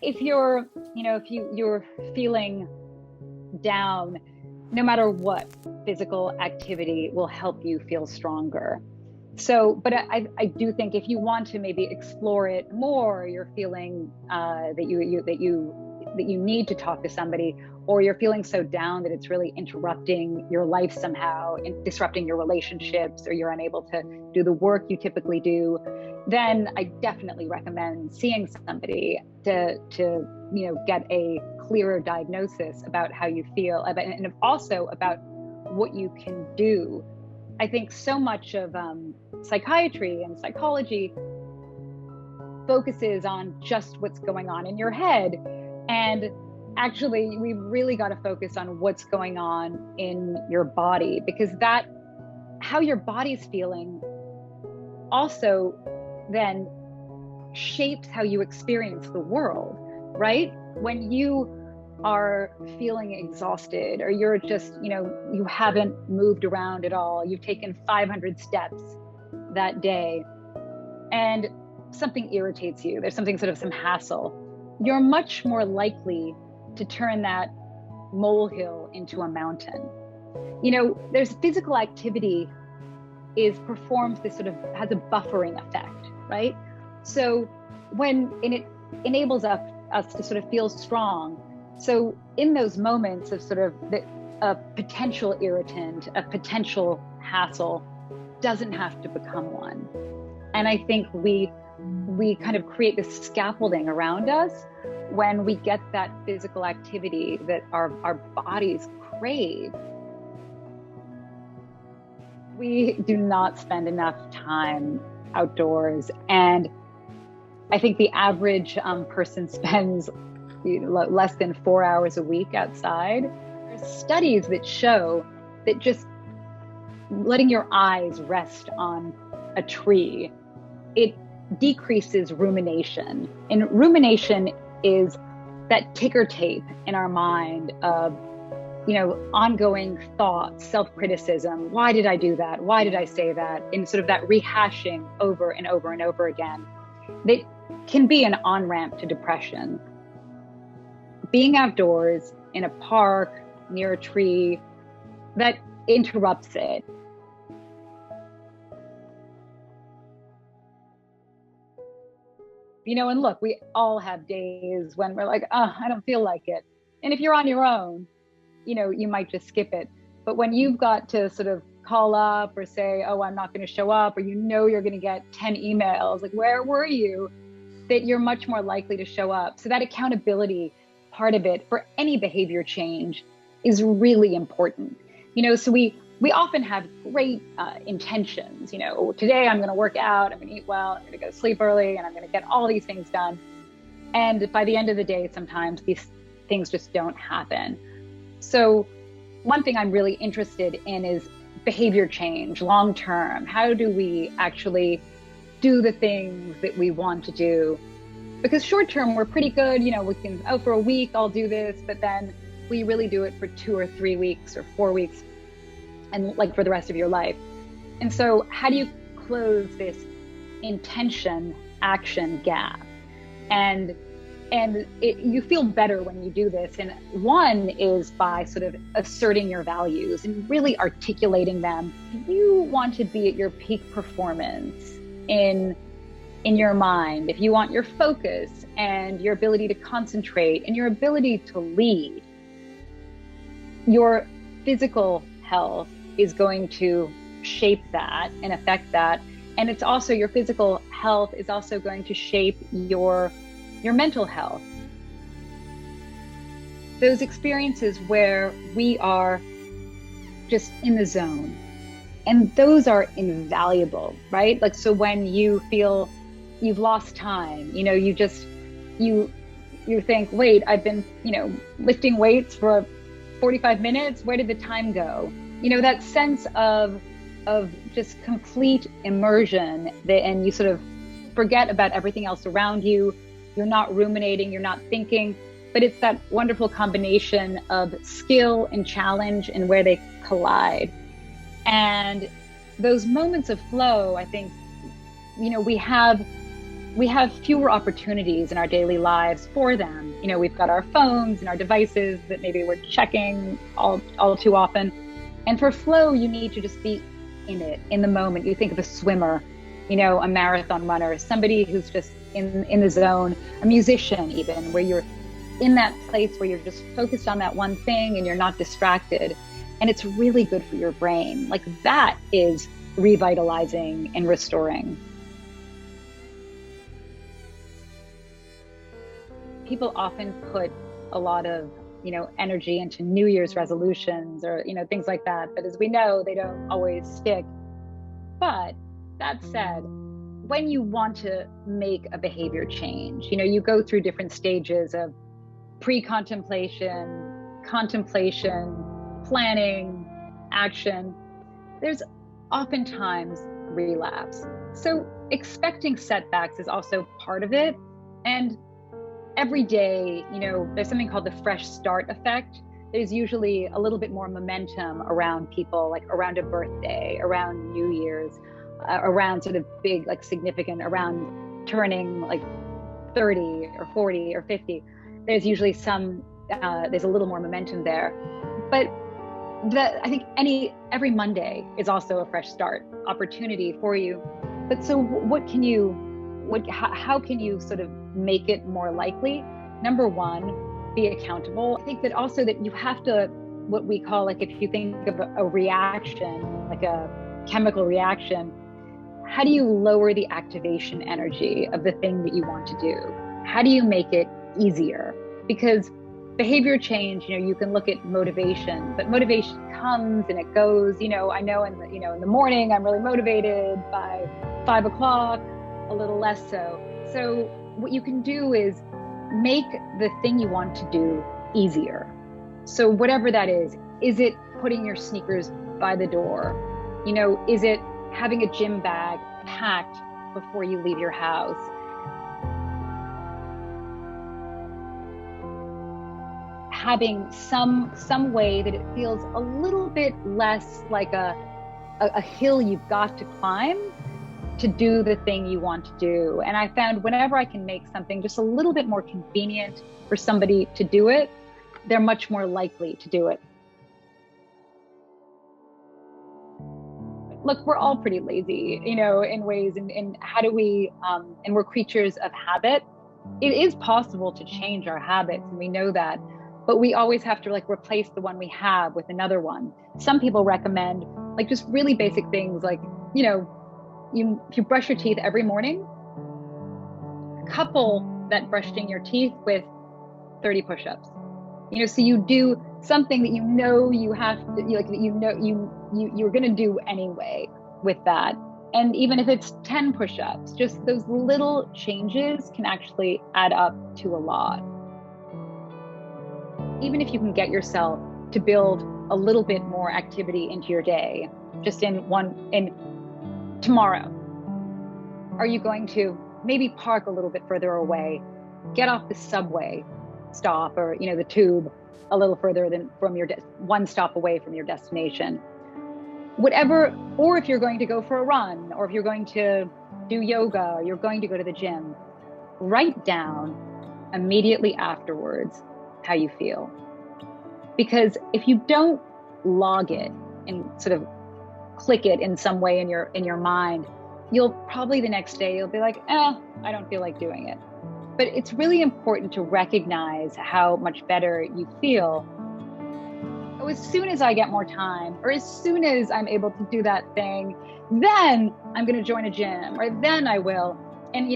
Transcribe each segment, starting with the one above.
if you're, if you're feeling down, no matter what, physical activity will help you feel stronger. So, but I do think if you want to maybe explore it more, you're feeling that you need to talk to somebody, or you're feeling so down that it's really interrupting your life somehow, and disrupting your relationships, or you're unable to do the work you typically do, then I definitely recommend seeing somebody to get a clearer diagnosis about how you feel, and also about what you can do. I think so much of psychiatry and psychology focuses on just what's going on in your head. And actually, we've really got to focus on what's going on in your body, because how your body's feeling also then shapes how you experience the world, right? When you are feeling exhausted, or you're just, you haven't moved around at all, you've taken 500 steps that day, and something irritates you, there's some hassle, you're much more likely to turn that molehill into a mountain. There's physical activity performs this has a buffering effect, right? So it enables us to feel strong. So in those moments of a potential irritant, a potential hassle doesn't have to become one. And I think we kind of create this scaffolding around us when we get that physical activity that our bodies crave. We do not spend enough time outdoors, and I think the average person spends less than 4 hours a week outside. There's studies that show that just letting your eyes rest on a tree, it decreases rumination. And rumination is that ticker tape in our mind of, ongoing thoughts, self-criticism. Why did I do that? Why did I say that? And that rehashing over and over and over again. That can be an on-ramp to depression. Being outdoors in a park, near a tree, that interrupts it. And look, we all have days when we're like, I don't feel like it. And if you're on your own, you might just skip it. But when you've got to call up or say, I'm not going to show up, or you're going to get 10 emails, like, where were you? That you're much more likely to show up. So that accountability part of it for any behavior change is really important. So we often have great intentions. Today I'm going to work out, I'm going to eat well, I'm going to go to sleep early, and I'm going to get all these things done. And by the end of the day, sometimes these things just don't happen. So one thing I'm really interested in is behavior change, long term. How do we actually do the things that we want to do? Because short term, we're pretty good. We can, for a week, I'll do this, but then we really do it for 2 or 3 weeks or 4 weeks, and for the rest of your life. And so how do you close this intention action gap? And you feel better when you do this. And one is by asserting your values and really articulating them. You want to be at your peak performance in your mind. If you want your focus and your ability to concentrate and your ability to lead, your physical health is going to shape that and affect that. And it's also, your physical health is also going to shape your mental health. Those experiences where we are just in the zone, and those are invaluable, right? So when you feel you've lost time, you think, wait, I've been, lifting weights for 45 minutes. Where did the time go? That sense of just complete immersion, and you forget about everything else around you. You're not ruminating, you're not thinking, but it's that wonderful combination of skill and challenge and where they collide. And those moments of flow, I think, we have we have fewer opportunities in our daily lives for them. You know, we've got our phones and our devices that maybe we're checking all too often. And for flow, you need to just be in it, in the moment. You think of a swimmer, you know, a marathon runner, somebody who's just in the zone, a musician even, where you're in that place where you're just focused on that one thing and you're not distracted. And it's really good for your brain. Like, that is revitalizing and restoring. People often put a lot of, you know, energy into New Year's resolutions or, you know, things like that. But as we know, they don't always stick. But that said, when you want to make a behavior change, you know, you go through different stages of pre-contemplation, contemplation, planning, action. There's oftentimes relapse. So expecting setbacks is also part of it. And every day, you know, there's something called the fresh start effect. There's usually a little bit more momentum around people, like around a birthday, around New Year's, around sort of big, like significant, around turning like 30 or 40 or 50. There's usually there's a little more momentum there. But I think every Monday is also a fresh start opportunity for you. But so how can you sort of make it more likely? Number one, be accountable. I think that also that you have to, what we call, like, if you think of a reaction, like a chemical reaction, how do you lower the activation energy of the thing that you want to do? How do you make it easier? Because behavior change, you know, you can look at motivation, but motivation comes and it goes. You know, I know in the morning I'm really motivated, by 5 o'clock, a little less so. So what you can do is make the thing you want to do easier. So whatever that is it putting your sneakers by the door? You know, is it having a gym bag packed before you leave your house? Having some way that it feels a little bit less like a hill you've got to climb to do the thing you want to do. And I found whenever I can make something just a little bit more convenient for somebody to do it, they're much more likely to do it. Look, we're all pretty lazy, you know, in ways, and how do we, and we're creatures of habit. It is possible to change our habits, and we know that, but we always have to like replace the one we have with another one. Some people recommend like just really basic things, like, you know, if you brush your teeth every morning, couple that brushing your teeth with 30 push-ups. You know, so you do something that you know you have to, like, you know you're going to do anyway with that. And even if it's 10 push-ups, just those little changes can actually add up to a lot. Even if you can get yourself to build a little bit more activity into your day, just in tomorrow, are you going to maybe park a little bit further away, get off the subway stop, or, you know, the tube a little further than from your one stop away from your destination? Whatever, or if you're going to go for a run, or if you're going to do yoga, or you're going to go to the gym, write down immediately afterwards how you feel. Because if you don't log it and sort of click it in some way in your mind, you'll probably the next day you'll be like, I don't feel like doing it. But it's really important to recognize how much better you feel. So as soon as I get more time, or as soon as I'm able to do that thing, then I'm going to join a gym, or then I will. And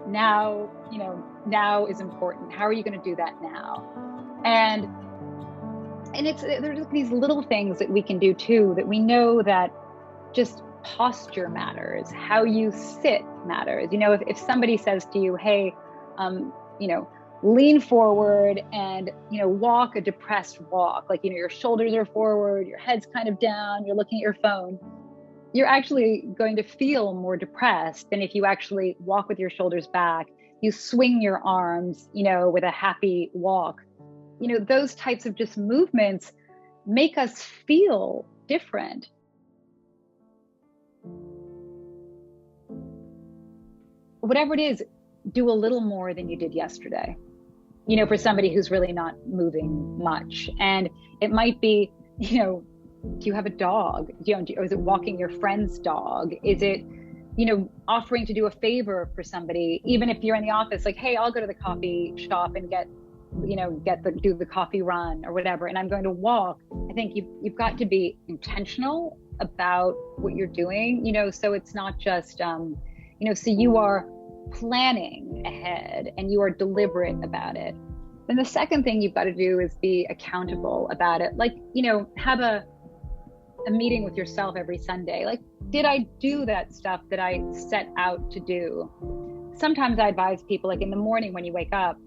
now is important. How are you going to do that now? And there's these little things that we can do too, that we know that just posture matters. How you sit matters. You know, if somebody says to you, hey, lean forward and, walk a depressed walk, like, your shoulders are forward, your head's kind of down, you're looking at your phone, you're actually going to feel more depressed than if you actually walk with your shoulders back, you swing your arms, with a happy walk. Those types of just movements make us feel different. Whatever it is, do a little more than you did yesterday. You know, for somebody who's really not moving much. And it might be, you know, do you have a dog? Or is it walking your friend's dog? Is it, you know, offering to do a favor for somebody, even if you're in the office, like, hey, I'll go to the coffee shop and do the coffee run or whatever, and I'm going to walk. I think you've got to be intentional about what you're doing, you know, so it's not just, you know, so you are planning ahead and you are deliberate about it. Then the second thing you've got to do is be accountable about it. Like, you know, have a meeting with yourself every Sunday. Like, did I do that stuff that I set out to do? Sometimes I advise people, like, in the morning when you wake up,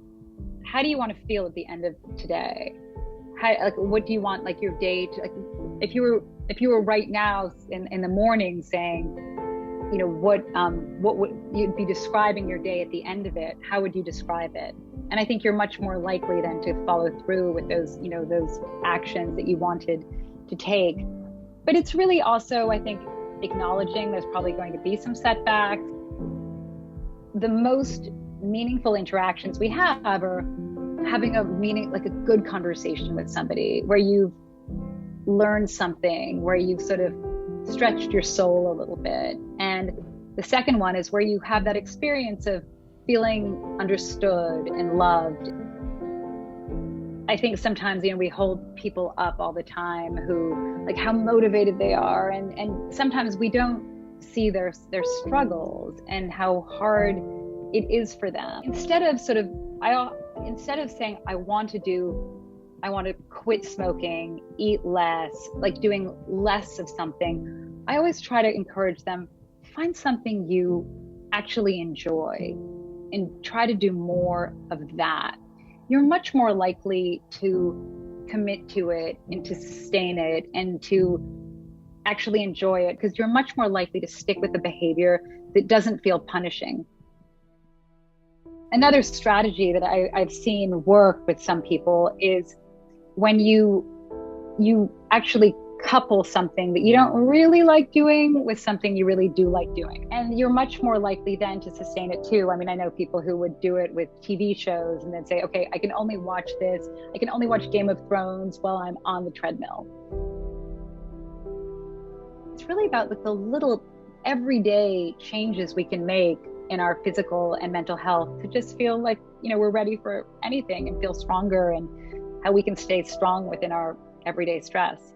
how do you want to feel at the end of today? What do you want, like, your day to, like, if you were right now in the morning saying, you know, what would you'd be describing your day at the end of it? How would you describe it? And I think you're much more likely then to follow through with those, you know, those actions that you wanted to take. But it's really also, I think, acknowledging there's probably going to be some setbacks. The most meaningful interactions we have are having like a good conversation with somebody where you've learned something, where you've sort of stretched your soul a little bit. And the second one is where you have that experience of feeling understood and loved. I think sometimes, you know, we hold people up all the time who, like, how motivated they are, and sometimes we don't see their struggles and how hard it is for them. Instead of saying, I want to quit smoking, eat less, like doing less of something, I always try to encourage them, find something you actually enjoy and try to do more of that. You're much more likely to commit to it and to sustain it and to actually enjoy it, because you're much more likely to stick with the behavior that doesn't feel punishing. Another strategy that I've seen work with some people is when you actually couple something that you don't really like doing with something you really do like doing. And you're much more likely then to sustain it too. I mean, I know people who would do it with TV shows and then say, okay, I can only watch this. I can only watch Game of Thrones while I'm on the treadmill. It's really about the little everyday changes we can make in our physical and mental health to just feel like, you know, we're ready for anything and feel stronger, and how we can stay strong within our everyday stress.